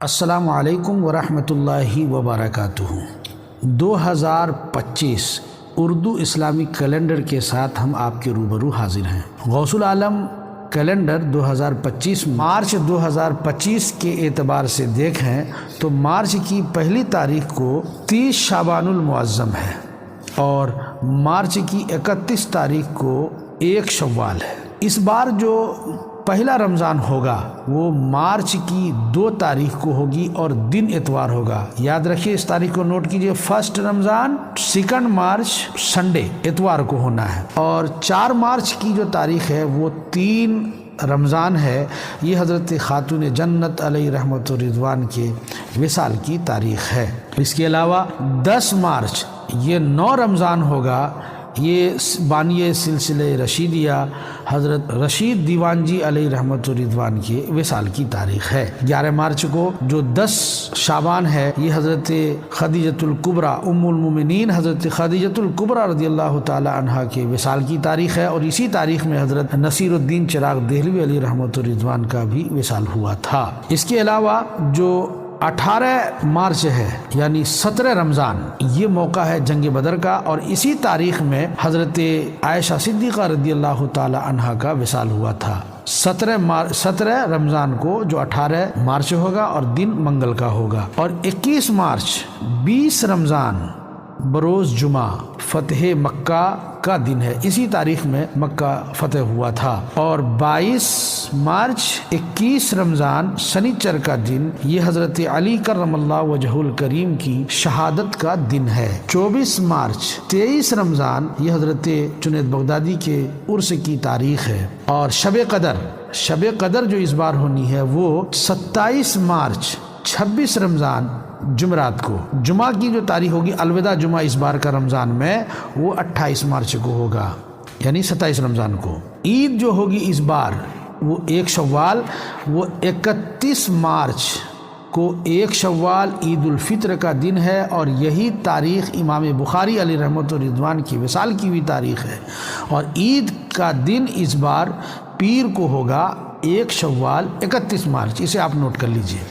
السلام علیکم ورحمۃ اللہ وبرکاتہ۔ 2025 اردو اسلامی کیلنڈر کے ساتھ ہم آپ کے روبرو حاضر ہیں۔ غوث العالم کیلنڈر 2025 مارچ 2025 کے اعتبار سے دیکھیں تو مارچ کی پہلی تاریخ کو 30 شعبان المعظم ہے اور مارچ کی 31 تاریخ کو 1 شوال ہے۔ اس بار جو پہلا رمضان ہوگا وہ مارچ کی 2 تاریخ کو ہوگی اور دن اتوار ہوگا۔ یاد رکھیے، اس تاریخ کو نوٹ کیجئے، 1 رمضان 2 مارچ سنڈے اتوار کو ہونا ہے، اور 4 مارچ کی جو تاریخ ہے وہ 3 رمضان ہے۔ یہ حضرت خاتون جنت علیہ رحمت و رضوان کے وصال کی تاریخ ہے۔ اس کے علاوہ 10 مارچ یہ 9 رمضان ہوگا۔ یہ بانی سلسلہ رشیدیہ حضرت رشید دیوان جی علیہ رحمت و رضوان کے وصال کی تاریخ ہے۔ 11 مارچ کو جو 10 شعبان ہے یہ حضرت خدیجۃ الکبریٰ ام المومنین حضرت خدیجۃ الکبریٰ رضی اللہ تعالی عنہا کے وصال کی تاریخ ہے، اور اسی تاریخ میں حضرت نصیر الدین چراغ دہلوی علیہ رحمت و رضوان کا بھی وصال ہوا تھا۔ اس کے علاوہ جو 18 مارچ ہے یعنی 17 رمضان، یہ موقع ہے جنگ بدر کا، اور اسی تاریخ میں حضرت عائشہ صدیقہ رضی اللہ تعالی عنہا کا وصال ہوا تھا۔ 17 رمضان کو جو 18 مارچ ہوگا اور دن منگل کا ہوگا، اور 21 مارچ 20 رمضان بروز جمعہ فتح مکہ کا دن ہے۔ اسی تاریخ میں مکہ فتح ہوا تھا۔ اور 22 مارچ 21 رمضان شنیچر کا دن، یہ حضرت علی کرم اللہ وجہ الکریم کی شہادت کا دن ہے۔ 24 مارچ 23 رمضان یہ حضرت جنید بغدادی کے عرس کی تاریخ ہے۔ اور شب قدر جو اس بار ہونی ہے وہ 27 مارچ 26 رمضان جمعرات کو، جمعہ کی جو تاریخ ہوگی الوداع جمعہ اس بار کا رمضان میں، وہ 28 مارچ کو ہوگا یعنی 27 رمضان کو۔ عید جو ہوگی اس بار وہ 1 شوال، وہ 31 مارچ کو 1 شوال عید الفطر کا دن ہے، اور یہی تاریخ امام بخاری علیہ رحمت و رضوان کی وصال کی بھی تاریخ ہے۔ اور عید کا دن اس بار پیر کو ہوگا 1 شوال 31 مارچ، اسے آپ نوٹ کر لیجئے۔